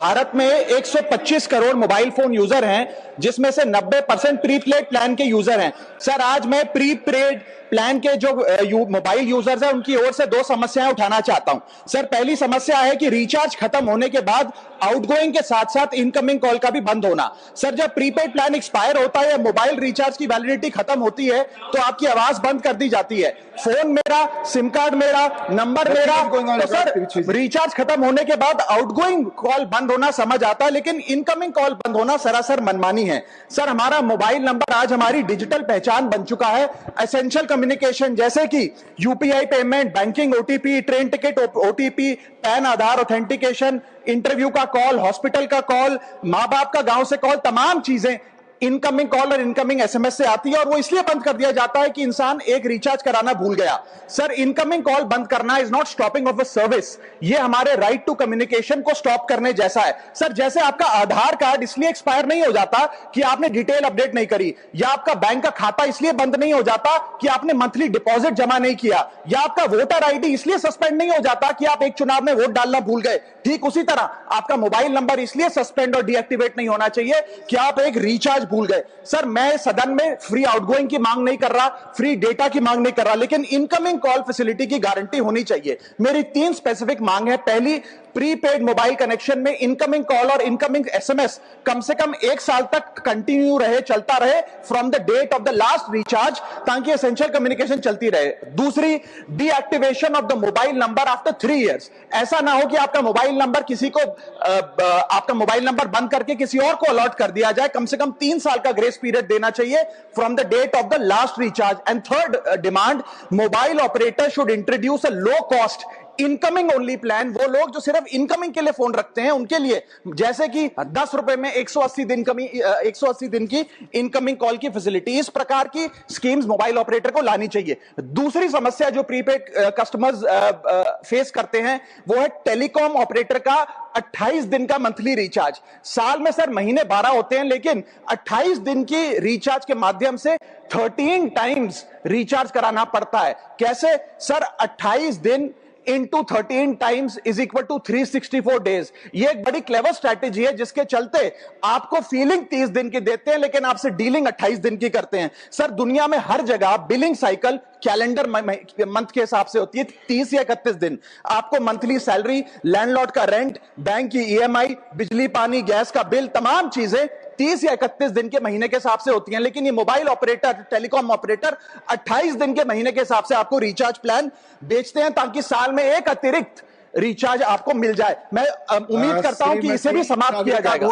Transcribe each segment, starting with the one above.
भारत में 125 crore mobile phone user हैं, जिसमें से 90% प्रीपेड प्लान के यूजर हैं। सर, आज मैं प्रीपेड प्लान के जो मोबाइल यूजर्स हैं उनकी ओर से दो समस्याएं उठाना चाहता हूं। सर, पहली समस्या है कि रिचार्ज खत्म होने के बाद आउटगोइंग के साथ साथ इनकमिंग कॉल का भी बंद होना। सर, जब प्रीपेड प्लान एक्सपायर होता है या मोबाइल रिचार्ज की वैलिडिटी खत्म होती है तो आपकी आवाज बंद कर दी जाती है। फोन मेरा, सिम कार्ड मेरा, नंबर मेरा, तो सर रिचार्ज खत्म होने के बाद आउटगोइंग कॉल बंद होना समझ आता है, लेकिन इनकमिंग कॉल बंद होना सरासर मनमानी है। सर, हमारा मोबाइल नंबर आज हमारी डिजिटल पहचान बन चुका है। एसेंशियल कम्युनिकेशन जैसे कि UPI payment, banking OTP, train ticket OTP, PAN Aadhaar authentication, interview का कॉल, हॉस्पिटल का कॉल, माँ बाप का गांव से कॉल, तमाम चीजें इनकमिंग कॉल और इनकमिंग एसएमएस से आती है और वो इसलिए बंद कर दिया जाता है कि इंसान एक रिचार्ज कराना भूल गया। सर, इनकमिंग कॉल बंद करना is not stopping of a service, ये हमारे राइट टू कम्युनिकेशन को स्टॉप करने जैसा है। सर, जैसे आपका आधार कार्ड इसलिए एक्सपायर नहीं हो जाता कि आपने डिटेल अपडेट नहीं करी, या आपका बैंक का खाता इसलिए बंद नहीं हो जाता कि आपने मंथली डिपॉजिट जमा नहीं किया, या आपका वोटर आईडी इसलिए सस्पेंड नहीं हो जाता कि आप एक चुनाव में वोट डालना भूल गए, ठीक उसी तरह आपका मोबाइल नंबर इसलिए सस्पेंड और डीएक्टिवेट नहीं होना चाहिए कि आप एक रिचार्ज भूल गए। सर, मैं सदन में फ्री आउटगोइंग की मांग नहीं कर रहा, फ्री डेटा की मांग नहीं कर रहा, लेकिन इनकमिंग कॉल फैसिलिटी की गारंटी होनी चाहिए। मेरी 3 स्पेसिफिक मांग है। पहली, प्रीपेड मोबाइल कनेक्शन में इनकमिंग कॉल और इनकमिंग एसएमएस कम से कम 1 साल तक कंटिन्यू रहे, चलता रहे from the date of the last recharge, ताकि एसेंशियल कम्युनिकेशन चलती रहे। दूसरी, deactivation of the mobile number after 3 years. ऐसा ना हो कि आपका मोबाइल नंबर किसी को आपका मोबाइल नंबर बंद करके किसी और को अलॉट कर दिया जाए। कम से कम 3 साल का ग्रेस पीरियड देना चाहिए from the date of the last recharge. And third demand, mobile operator should introduce a low cost incoming only plan. वो लोग जो सिर्फ इनकमिंग के लिए फोन रखते हैं उनके लिए, जैसे कि 10 रुपए में 180 दिन की इनकमिंग कॉल की फैसिलिटी, इस प्रकार की स्कीम्स मोबाइल ऑपरेटर को लानी चाहिए। दूसरी समस्या जो प्रीपेड कस्टमर्स फेस करते हैं वो है टेलीकॉम ऑपरेटर का 28 दिन का मंथली रिचार्ज। साल में सर महीने 12 होते हैं, लेकिन 28 दिन की रिचार्ज के माध्यम से 13 टाइम्स रिचार्ज कराना पड़ता है। कैसे सर? 28 दिन into 13 times is equal to 364 days। ये एक बड़ी क्लेवर स्ट्रैटेजी है जिसके चलते आपको फीलिंग 30 दिन की देते हैं, लेकिन आपसे डीलिंग 28 दिन की करते हैं। सर, दुनिया में हर जगह बिलिंग साइकिल कैलेंडर मंथ के हिसाब से होती है, 30 या 31 दिन। आपको मंथली सैलरी, लैंडलॉर्ड का रेंट, बैंक की ईएमआई, बिजली पानी गैस का बिल, तमाम चीजें 30 या 31 दिन के महीने के हिसाब से होती हैं। लेकिन ये मोबाइल ऑपरेटर, टेलीकॉम ऑपरेटर 28 दिन के महीने के हिसाब से आपको रिचार्ज प्लान बेचते हैं, ताकि साल में एक अतिरिक्त रिचार्ज आपको मिल जाए। मैं उम्मीद करता हूं कि इसे भी समाप्त किया जाएगा।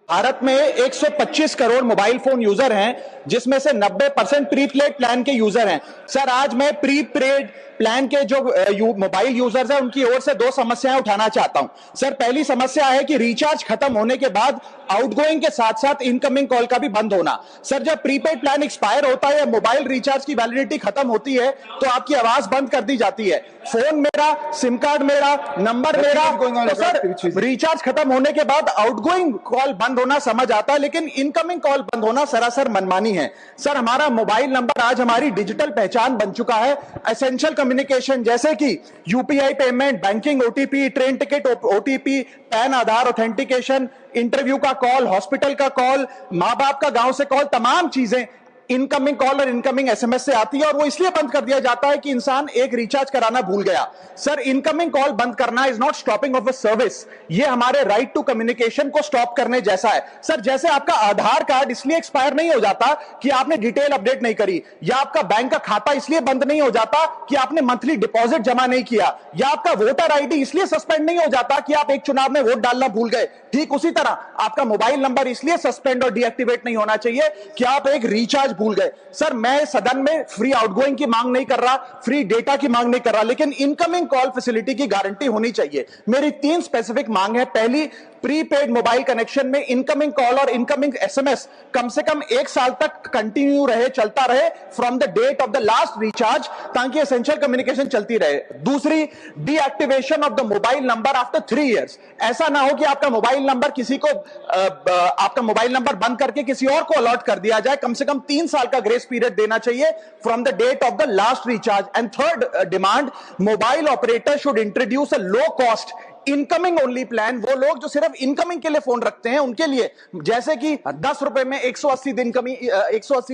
भारत में 125 करोड़ मोबाइल फोन यूजर हैं, जिसमें से 90% प्रीपेड प्लान के यूजर हैं। सर, आज मैं प्रीपेड प्लान के जो मोबाइल यूजर्स हैं उनकी ओर से दो समस्याएं उठाना चाहता हूं। सर, पहली समस्या है कि रिचार्ज खत्म होने के बाद आउटगोइंग के साथ साथ इनकमिंग कॉल का भी बंद होना। सर, जब प्रीपेड प्लान एक्सपायर होता है या मोबाइल रिचार्ज की वैलिडिटी खत्म होती है तो आपकी आवाज बंद कर दी जाती है। फोन मेरा, सिम कार्ड मेरा, नंबर मेरा, तो सर रिचार्ज खत्म होने के बाद आउटगोइंग कॉल बंद होना समझ आता है, लेकिन इनकमिंग कॉल बंद होना सरासर मनमानी है। सर, हमारा मोबाइल नंबर आज हमारी डिजिटल पहचान बन चुका है। एसेंशियल कम्युनिकेशन जैसे कि UPI payment, banking OTP, train ticket OTP, PAN Aadhaar authentication, interview का कॉल, हॉस्पिटल का कॉल, माँ बाप का गांव से कॉल, तमाम चीजें इनकमिंग कॉल और इनकमिंग एसएमएस से आती है और वो इसलिए बंद कर दिया जाता है कि इंसान एक रिचार्ज कराना भूल गया। सर, इनकमिंग कॉल बंद करना is not stopping of a service, ये हमारे राइट टू कम्युनिकेशन को स्टॉप करने जैसा है। सर, जैसे आपका आधार कार्ड इसलिए एक्सपायर नहीं हो जाता कि आपने डिटेल अपडेट नहीं करी, या आपका बैंक का खाता इसलिए बंद नहीं हो जाता कि आपने मंथली डिपॉजिट जमा नहीं किया, या आपका वोटर आईडी इसलिए सस्पेंड नहीं हो जाता कि आप एक चुनाव में वोट डालना भूल गए, ठीक उसी तरह आपका मोबाइल नंबर इसलिए सस्पेंड और डीएक्टिवेट नहीं होना चाहिए कि आप एक रिचार्ज भूल गए। सर, मैं सदन में फ्री आउटगोइंग की मांग नहीं कर रहा, फ्री डेटा की मांग नहीं कर रहा, लेकिन इनकमिंग कॉल फैसिलिटी की गारंटी होनी चाहिए। मेरी 3 स्पेसिफिक मांग है। पहली, प्रीपेड मोबाइल कनेक्शन में इनकमिंग कॉल और इनकमिंग एसएमएस कम से कम 1 साल तक कंटिन्यू रहे, चलता रहे from the date of the last recharge, ताकि एसेंशियल कम्युनिकेशन चलती रहे। दूसरी, deactivation of the mobile number after 3 years. ऐसा ना हो कि आपका मोबाइल नंबर किसी को आपका मोबाइल नंबर बंद करके किसी और को अलॉट कर दिया जाए। कम से कम 3 साल का ग्रेस पीरियड देना चाहिए from the date of the last recharge. And third demand, mobile operator should introduce a low cost incoming only plan, वो लोग जो सिर्फ इनकमिंग के लिए फोन रखते हैं उनके लिए, जैसे कि 10 रुपए में 180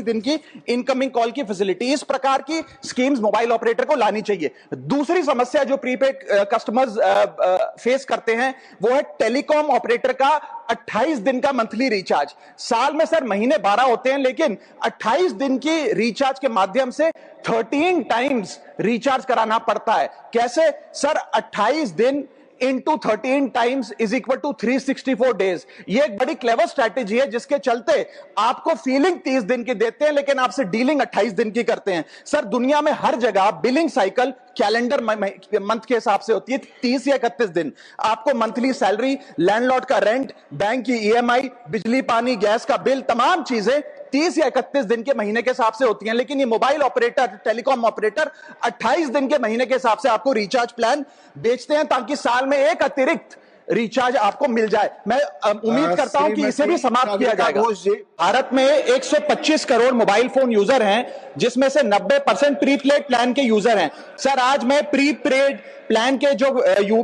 दिन की इनकमिंग कॉल की फैसिलिटी, इस प्रकार की स्कीम्स मोबाइल ऑपरेटर को लानी चाहिए। दूसरी समस्या जो प्रीपेड कस्टमर्स फेस करते हैं वो है टेलीकॉम ऑपरेटर का 28 दिन का मंथली रिचार्ज। साल में सर महीने 12 होते हैं, लेकिन 28 दिन की रिचार्ज के माध्यम से 13 टाइम्स रिचार्ज कराना पड़ता है। कैसे सर? 28 दिन into 13 times is equal to 364 days. ये एक बड़ी क्लेवर स्ट्रैटेजी है जिसके चलते आपको फीलिंग 30 दिन की देते हैं, लेकिन आपसे डीलिंग 28 दिन की करते हैं। सर दुनिया में हर जगह बिलिंग साइकिल कैलेंडर मंथ के हिसाब से होती है, 30 या 31 दिन। आपको मंथली सैलरी, लैंडलॉर्ड का रेंट, बैंक की ईएमआई, बिजली पानी गैस का बिल, तमाम चीजें 30 या 31 दिन के महीने के हिसाब से होती हैं। लेकिन ये मोबाइल ऑपरेटर, टेलीकॉम ऑपरेटर 28 दिन के महीने के हिसाब से आपको रिचार्ज प्लान बेचते हैं, ताकि साल में एक अतिरिक्त रिचार्ज आपको मिल जाए। मैं उम्मीद करता हूं कि इसे भी समाप्त किया जाएगा। भारत में 125 करोड़ मोबाइल फोन यूजर हैं, जिसमें से 90% प्रीपेड प्लान के यूजर हैं। सर आज मैं प्रीपेड प्लान के जो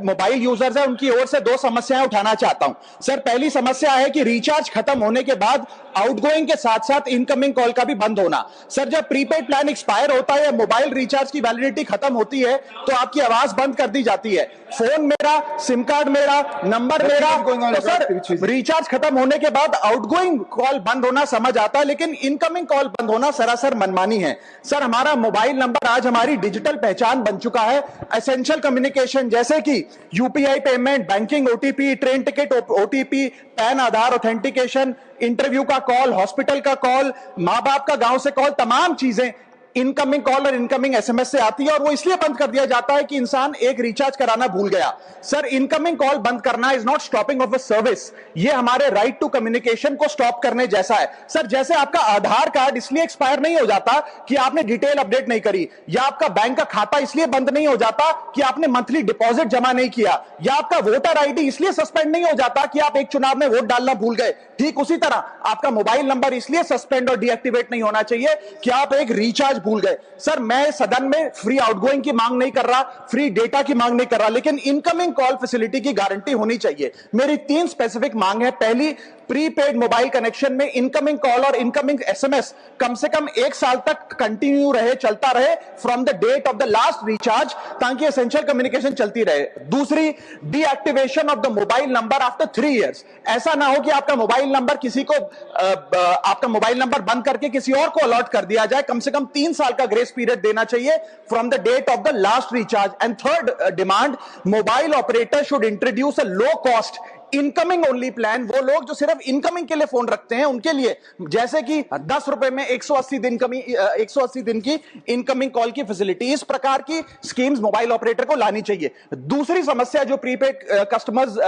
मोबाइल यूजर्स हैं उनकी ओर से दो समस्याएं उठाना चाहता हूं। सर पहली समस्या है कि रिचार्ज खत्म होने के बाद आउटगोइंग के साथ साथ इनकमिंग कॉल का भी बंद होना। सर जब प्रीपेड प्लान एक्सपायर होता है या मोबाइल रिचार्ज की वैलिडिटी खत्म होती है तो आपकी आवाज बंद कर दी जाती है। फोन मेरा, सिम कार्ड मेरा, नंबर मेरा, तो सर रिचार्ज खत्म होने के बाद आउटगोइंग कॉल बंद होना समझ आता है, लेकिन इनकमिंग कॉल बंद होना सरासर मनमानी है। सर हमारा मोबाइल नंबर आज हमारी डिजिटल पहचान बन चुका है। एसेंशियल कम्युनिकेशन जैसे कि UPI payment, banking, OTP, train ticket OTP, PAN Aadhaar authentication, interview का कॉल, हॉस्पिटल का कॉल, मां बाप का गांव से कॉल, तमाम चीजें इनकमिंग कॉल और इनकमिंग एसएमएस से आती है, और वो इसलिए बंद कर दिया जाता है कि इंसान एक रिचार्ज कराना भूल गया। सर इनकमिंग कॉल बंद करना is not stopping of a service, ये हमारे राइट टू कम्युनिकेशन को स्टॉप करने जैसा है। सर जैसे आपका आधार कार्ड इसलिए एक्सपायर नहीं हो जाता कि आपने डिटेल अपडेट नहीं करी, या आपका बैंक का खाता इसलिए बंद नहीं हो जाता कि आपने मंथली डिपॉजिट जमा नहीं किया, या आपका वोटर आईडी इसलिए सस्पेंड नहीं हो जाता कि आप एक चुनाव में वोट डालना भूल गए, ठीक उसी तरह आपका मोबाइल नंबर इसलिए सस्पेंड और डीएक्टिवेट नहीं होना चाहिए कि आप एक रिचार्ज भूल गए। सर मैं सदन में फ्री आउटगोइंग की मांग नहीं कर रहा, फ्री डेटा की मांग नहीं कर रहा, लेकिन इनकमिंग कॉल फैसिलिटी की गारंटी होनी चाहिए। मेरी 3 स्पेसिफिक मांग है। पहली, प्रीपेड मोबाइल कनेक्शन में इनकमिंग कॉल और इनकमिंग एसएमएस कम से कम 1 साल तक कंटिन्यू रहे, चलता रहे from the date of the last recharge, ताकि एसेंशियल कम्युनिकेशन चलती रहे। दूसरी, deactivation of the mobile number after 3 years. ऐसा ना हो कि आपका मोबाइल नंबर किसी को आपका मोबाइल नंबर बंद करके किसी और को अलॉट कर दिया जाए। कम से कम 3 साल का ग्रेस पीरियड देना चाहिए from the date of the last recharge. And third demand, mobile operator should introduce a low cost incoming only plan, वो लोग जो सिर्फ इनकमिंग के लिए फोन रखते हैं उनके लिए, जैसे कि 10 रुपए में 180 दिन की इनकमिंग कॉल की फैसिलिटी, इस प्रकार की स्कीम्स मोबाइल ऑपरेटर को लानी चाहिए। दूसरी समस्या जो प्रीपेड कस्टमर्स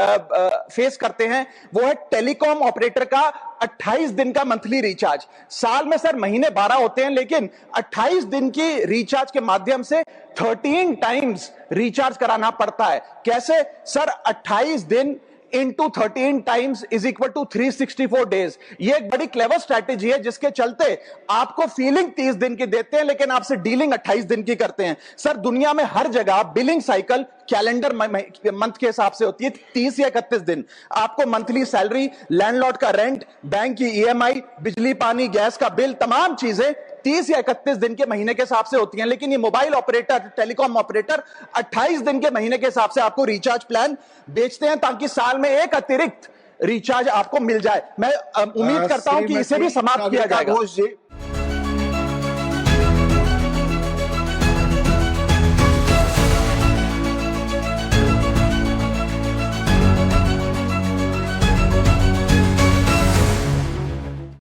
फेस करते हैं वो है टेलीकॉम ऑपरेटर का 28 दिन का मंथली रिचार्ज। साल में सर महीने 12 होते हैं, लेकिन 28 दिन की रिचार्ज के माध्यम से 13 टाइम्स रिचार्ज कराना पड़ता है। कैसे सर? 28 दिन into 13 times is equal to 364 days. ये एक बड़ी क्लेवर स्ट्रैटेजी है जिसके चलते आपको फीलिंग 30 दिन की देते हैं, लेकिन आपसे डीलिंग 28 दिन की करते हैं। सर दुनिया में हर जगह बिलिंग साइकिल कैलेंडर मंथ के हिसाब से होती है, 30 या 31 दिन। आपको मंथली सैलरी, लैंडलॉर्ड का रेंट, बैंक की ईएमआई, बिजली पानी गैस का बिल, तमाम चीजें 30 या 31 दिन के महीने के हिसाब से होती हैं। लेकिन ये मोबाइल ऑपरेटर, टेलीकॉम ऑपरेटर 28 दिन के महीने के हिसाब से आपको रिचार्ज प्लान बेचते हैं, ताकि साल में एक अतिरिक्त रिचार्ज आपको मिल जाए। मैं उम्मीद करता हूं कि इसे भी समाप्त किया जाएगा।